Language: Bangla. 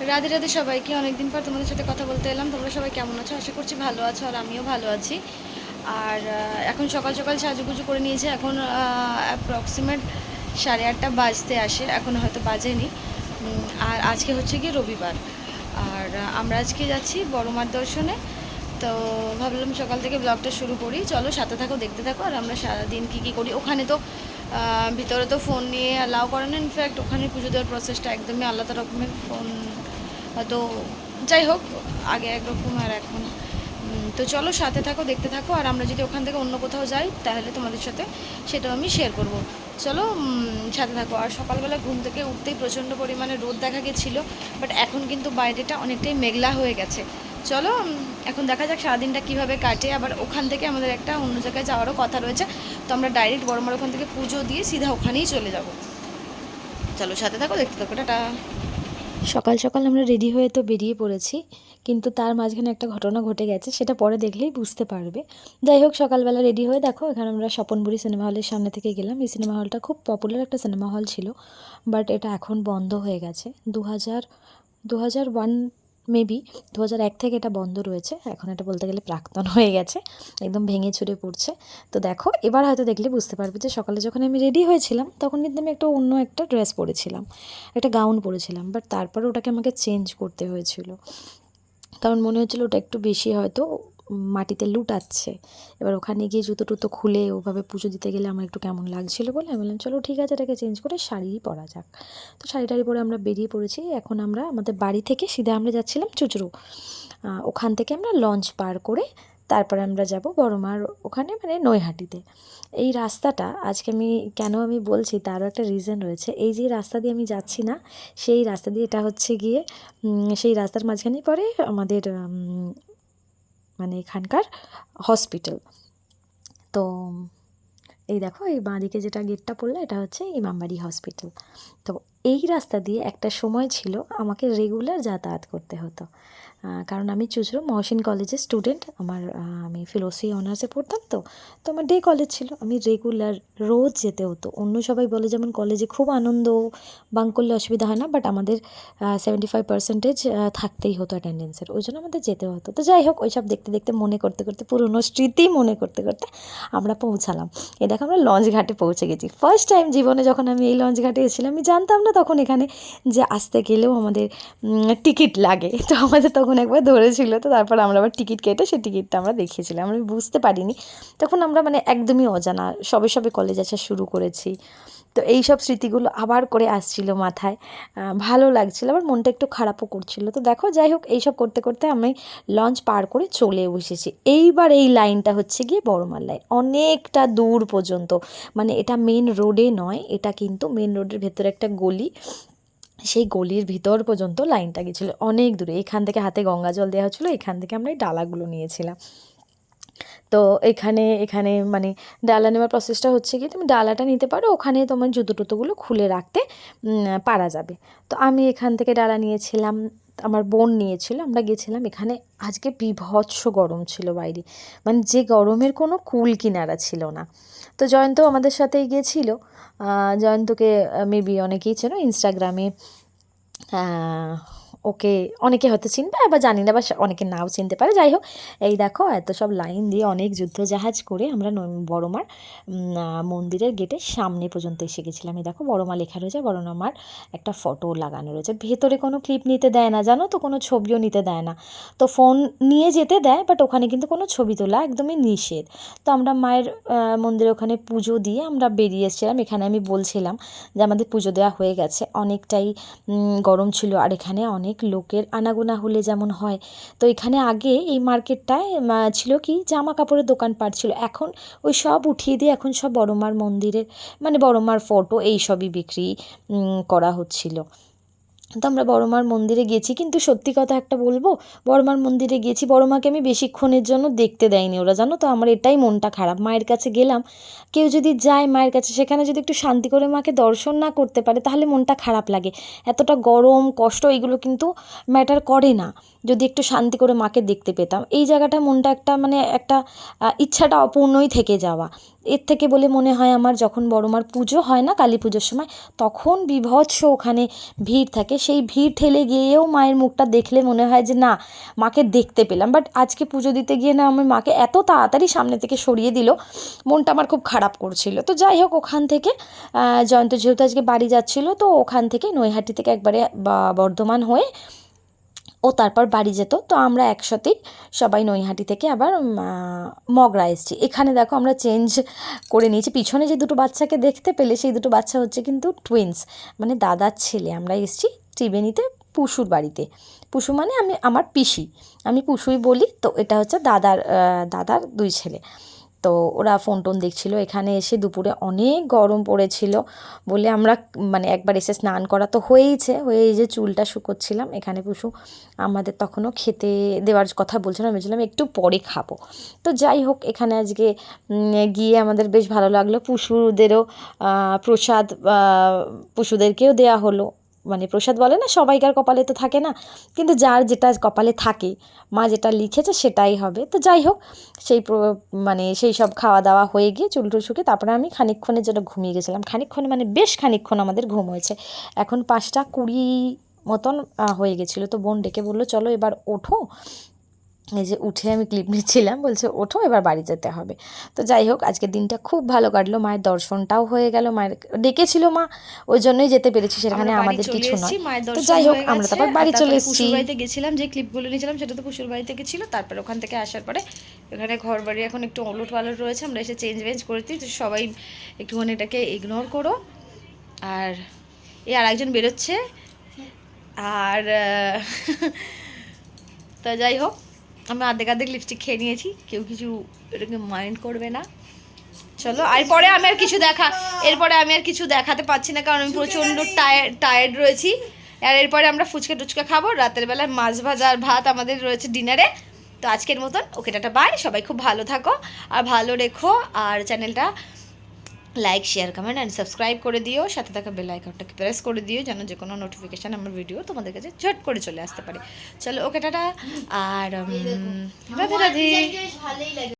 রাধে রাধে সবাইকে। অনেকদিন পর তোমাদের সাথে কথা বলতে এলাম। তোমরা সবাই কেমন আছো? আশা করছি ভালো আছো, আর আমিও ভালো আছি। আর এখন সকাল সকাল সাজুগুজু করে নিয়েছে। এখন অ্যাপ্রক্সিমেট 8:30 বাজতে আসে, এখন হয়তো বাজেনি। আর আজকে হচ্ছে গিয়ে রবিবার। আর আমরা আজকে যাচ্ছি বড় মার দর্শনে। তো ভাবলাম সকাল থেকে ব্লগটা শুরু করি। চলো সাথে থাকো, দেখতে থাকো। আর আমরা সারাদিন কী করি। ওখানে তো ভিতরে তো ফোন নিয়ে অ্যালাউ করে না। ইনফ্যাক্ট ওখানে পুজো দেওয়ার প্রসেসটা একদমই আলাদা রকমের। ফোন তো যাই হোক, আগে একরকম আর এখন। তো চলো সাথে থাকো, দেখতে থাকো। আর আমরা যদি ওখান থেকে অন্য কোথাও যাই তাহলে তোমাদের সাথে সেটাও আমি শেয়ার করব। চলো সাথে থাকো। আর সকালবেলা ঘুম থেকে উঠতেই প্রচণ্ড পরিমাণে রোদ দেখা গেছিলো, বাট এখন কিন্তু বাইরেটা অনেকটাই মেঘলা হয়ে গেছে। চলো এখন দেখা যাক সারাদিনটা কীভাবে কাটে। আবার ওখান থেকে আমাদের একটা অন্য জায়গায় যাওয়ারও কথা রয়েছে। তো আমরা ডাইরেক্ট বড়মার ওখান থেকে পুজো দিয়ে সিধা ওখানেই চলে যাব। চলো সাথে থাকো, দেখতে থাকো। টাটা। সকাল সকাল আমরা রেডি হয়ে তো বেরিয়ে পড়েছি, কিন্তু তার মাঝখানে একটা ঘটনা ঘটে গেছে, সেটা পরে দেখলেই বুঝতে পারবে। যাই হোক, সকালবেলা রেডি হয়ে দেখো এখানে আমরা স্বপনপুরী সিনেমা হলের সামনে থেকে গেলাম। এই সিনেমা হলটা খুব পপুলার একটা সিনেমা হল ছিল, বাট এটা এখন বন্ধ হয়ে গেছে। 2001 মেবি 2001 থেকে এটা বন্ধ রয়েছে। এখন এটা বলতে গেলে প্রাক্তন হয়ে গেছে, একদম ভেঙে চুরে পড়ছে। তো দেখো এবার হয়তো দেখলে বুঝতে পারবে যে সকালে যখন আমি রেডি হয়েছিলাম তখন কিন্তু আমি একটা অন্য একটা ড্রেস পরেছিলাম, একটা গাউন পরেছিলাম, বাট তারপরে ওটাকে আমাকে চেঞ্জ করতে হয়েছিল, কারণ মনে হচ্ছিলো ওটা একটু বেশি হয়তো মাটিতে লুটাচ্ছে। এবার ওখানে গিয়ে জুতো টুতো খুলে ওভাবে পুজো দিতে গেলে আমার একটু কেমন লাগছিলো বলে আমি বললাম চলো ঠিক আছে, এটাকে চেঞ্জ করে শাড়িই পরা যাক। তো শাড়ি টাড়ি পরে আমরা বেরিয়ে পড়েছি। এখন আমরা আমাদের বাড়ি থেকে সিধা আমরা যাচ্ছিলাম চুঁচুড়ো। ওখান থেকে আমরা লঞ্চ পার করে তারপরে আমরা যাব বড়মার ওখানে, মানে নৈহাটিতে। এই রাস্তাটা আজকে আমি বলছি তারও একটা রিজন রয়েছে। এই যে রাস্তা দিয়ে আমি যাচ্ছি না, সেই রাস্তা দিয়ে, এটা হচ্ছে গিয়ে সেই রাস্তার মাঝখানেই পড়ে আমাদের মানে এখানকার হসপিটাল। তো এই দেখো এই বাঁদিকে যেটা গেটটা পড়লো এটা হচ্ছে ইমামবাড়ি হসপিটাল। তো এই রাস্তা দিয়ে একটা সময় ছিল আমাকে রেগুলার যাতায়াত করতে হতো, কারণ আমি চুঁচুড়ো মহসিন কলেজের স্টুডেন্ট। আমি ফিলোসফি অনার্সে পড়তাম। তো আমার ডে কলেজ ছিল, আমি রেগুলার রোজ যেতে হতো। অন্য সবাই বলে যেমন কলেজে খুব আনন্দ, বাঙ্ক করলে অসুবিধা হয় না, বাট আমাদের 75% থাকতেই হতো অ্যাটেন্ডেন্সের, ওই জন্য আমাদের যেতে হতো। তো যাই হোক, ওইসব দেখতে দেখতে মনে করতে করতে পুরনো স্মৃতি মনে করতে করতে আমরা পৌঁছালাম। এ দেখো আমরা লঞ্চ ঘাটে পৌঁছে গেছি। ফার্স্ট টাইম জীবনে যখন আমি এই লঞ্চ ঘাটে এসেছিলাম, আমি জানতাম না তখন এখানে যে আসতে গেলেও আমাদের টিকিট লাগে। তো আমাদের তখন একবার ধরেছিল, তো তারপর আমরা আবার টিকিট কেটে সেই টিকিটটা আমরা দেখিয়েছিলাম। আমি বুঝতে পারিনি তখন, আমরা মানে একদমই অজানা, সবে সবে কলেজ আসা শুরু করেছি। তো এই সব স্মৃতিগুলো আবার করে আসছিল মাথায়, ভালো লাগছিল, আবার মনটা একটু খারাপও করছিল। তো দেখো যাই হোক, এইসব করতে করতে আমি লঞ্চ পার করে চলে বসেছি। এইবার এই লাইনটা হচ্ছে গিয়ে বড়মার লাইন, অনেকটা দূর পর্যন্ত। মানে এটা মেন রোডে নয়, এটা কিন্তু মেন রোডের ভেতরে একটা গলি, সেই গলির ভিতর পর্যন্ত লাইনটা গেছিলো অনেক দূরে। এখান থেকে হাতে গঙ্গা জল দেওয়া হচ্ছিলো, এখান থেকে আমরা এই ডালাগুলো নিয়েছিলাম। তো এখানে এখানে মানে ডালা নেওয়ার প্রসেসটা হচ্ছে কি, তুমি ডালাটা নিতে পারো, ওখানে তোমার জুতো টুতোগুলো খুলে রাখতে পারা যাবে। তো আমি এখান থেকে ডালা নিয়েছিলাম, আমার বোন নিয়েছিল, আমরা গেছিলাম। এখানে আজকে বীভৎস গরম ছিল বাইরে, মানে যে গরমের কোনো কুল কিনারা ছিল না। তো জয়ন্ত আমাদের সাথেই গিয়েছিলো। জয়ন্তকে মেবি অনেকেই চেনো ইনস্টাগ্রামে, ওকে অনেকে হয়তো চিনবে, আবার জানি না, বা অনেকে নাও চিনতে পারে। যাই হোক, এই দেখো এত সব লাইন দিয়ে অনেক যুদ্ধজাহাজ করে আমরা বড়মার মন্দিরের গেটের সামনে পর্যন্ত এসে গেছিলাম। এই দেখো বড়মা লেখা রয়েছে, বড়মার একটা ফটো লাগানো রয়েছে। ভেতরে কোনো ক্লিপ নিতে দেয় না জানো তো, কোনো ছবিও নিতে দেয় না। তো ফোন নিয়ে যেতে দেয়, বাট ওখানে কিন্তু কোনো ছবি তোলা একদমই নিষেধ। তো আমরা মায়ের মন্দিরে ওখানে পুজো দিয়ে আমরা বেরিয়ে এসেছিলাম। এখানে আমি বলছিলাম যে আমাদের পুজো দেওয়া হয়ে গেছে, অনেকটাই গরম ছিল, আর এখানে অনেক লোকের আনাগোনা হলে যেমন হয়। তো এখানে আগে এই মার্কেটটায় ছিল কি জামা কাপড়ের দোকানপাট ছিল, এখন ওই সব উঠিয়ে দিয়ে এখন সব বড়মার মন্দিরের মানে বড়মার ফটো এইসবই বিক্রি করা হচ্ছিল। তো আমরা বড়মার মন্দিরে গেছি, কিন্তু সত্যি কথা একটা বলবো, বড়মার মন্দিরে গেছি, বড়মাকে আমি বেশিক্ষণের জন্য দেখতে দেয়নি ওরা, জানো তো। আমার এটাই মনটা খারাপ, মায়ের কাছে গেলাম, কেউ যদি যায় মায়ের কাছে, সেখানে যদি একটু শান্তি করে মাকে দর্শন না করতে পারে তাহলে মনটা খারাপ লাগে। এতটা গরম কষ্ট এগুলো কিন্তু ম্যাটার করে না, যদি একটু শান্তি করে মাকে দেখতে পেতাম। এই জায়গাটা মনটা একটা মানে একটা ইচ্ছাটা অপূর্ণই থেকে যাওয়া। এর থেকে বলে মনে হয় আমার যখন বড় মার পুজো হয় না কালী পুজোর সময়, তখন বীভৎস ওখানে ভিড় থাকে, সেই ভিড় ঠেলে গিয়েও মায়ের মুখটা দেখলে মনে হয় যে না মাকে দেখতে পেলাম। বাট আজকে পুজো দিতে গিয়ে না আমার মাকে এত তাড়াতাড়ি সামনে থেকে সরিয়ে দিল, মনটা আমার খুব খারাপ করছিল। তো যাই হোক, ওখান থেকে জয়ন্ত যেহেতু আজকে বাড়ি যাচ্ছিল, তো ওখান থেকে নৈহাটি থেকে একবারে বর্ধমান হয়ে ও তারপর বাড়ি যেত। তো আমরা একসাথেই সবাই নৈহাটি থেকে আবার মগরা এসেছি। এখানে দেখো আমরা চেঞ্জ করে নিয়েছি, পিছনে যে দুটো বাচ্চাকে দেখতে পেলে সেই দুটো বাচ্চা হচ্ছে কিন্তু টুইন্স, মানে দাদার ছেলে। আমরা এসেছি ত্রিবেণীতে পুশুর বাড়িতে। পুশু মানে আমার পিসি, আমি পুশুই বলি। তো এটা হচ্ছে দাদার দুই ছেলে। তো ওরা ফোন টোন দেখছিল। এখানে এসে দুপুরে অনেক গরম পড়েছিল বলে আমরা মানে একবার এসে স্নান করা তো হয়েইছে, হয়ে এই যে চুলটা শুকোচ্ছিলাম। এখানে পুষু আমাদের তখনও খেতে দেওয়ার কথা বলছিলাম, আমি বলছিলাম একটু পরে খাবো। তো যাই হোক, এখানে আজকে গিয়ে আমাদের বেশ ভালো লাগলো। পুষুদেরও প্রসাদ পুষুদেরকেও দেওয়া হলো। মানে প্রসাদ বলে না, সবাইকার কপালে তো থাকে না, কিন্তু যার যেটা কপালে থাকে, মা যেটা লিখেছে সেটাই হবে। তো যাই হোক, মানে সেই সব খাওয়া দাওয়া হয়ে গিয়ে চুল টুল শুকে তারপরে আমি খানিকক্ষণের জন্য ঘুমিয়ে গেছিলাম। খানিকক্ষণ মানে বেশ খানিকক্ষণ আমাদের ঘুম হয়েছে। এখন 5:20 মতন হয়ে গেছিলো। তো বোন ডেকে বললো চলো এবার ওঠো। এই যে উঠে আমি ক্লিপ নিচ্ছিলাম, বলছে ওঠো এবার বাড়ি যেতে হবে। তো যাই হোক, আজকের দিনটা খুব ভালো কাটলো, মায়ের দর্শনটাও হয়ে গেল। মায়ের ডেকেছিল মা, ওই জন্যই যেতে পেরেছি, সেখানে আমাদের কিছু নয়। তো যাই হোক, আমরা তারপর বাড়ি চলে এসেছি। পুশুর বাড়িতে গেছিলাম, যে ক্লিপগুলো নিয়েছিলাম সেটা তো পুশুর বাড়ি থেকে ছিল। তারপর ওখান থেকে আসার পরে এখানে ঘর বাড়ি এখন একটু ওলট পালট রয়েছে, আমরা এসে চেঞ্জ করেছি। তো সবাই একটুখানি এটাকে ইগনোর করো। আর আর একজন বেরোচ্ছে। আর তো যাই হোক, আমি অর্ধেক লিপস্টিক খেয়ে নিয়েছি, কেউ কিছু এটাকে মাইন্ড করবে না। চলো, এরপরে আমি আর কিছু দেখাতে পারছি না, কারণ আমি প্রচণ্ড টায়ার্ড রয়েছি। আর এরপরে আমরা ফুচকা টুচকা খাবো, রাতের বেলায় মাছ ভাজা আর ভাত আমাদের রয়েছে ডিনারে। তো আজকের মতন ওকে টাটা বাই, সবাই খুব ভালো থাকো আর ভালো রেখো। আর চ্যানেলটা like share comment and subscribe করে দিও, সাথে থাকা বেল আইকনটাকে প্রেস করে দিও, যেন যে কোনো নোটিফিকেশান আমার ভিডিও তোমাদের কাছে ঝট করে চলে আসতে পারে। চলো ওকে টাটা, আর রাধে রাধে।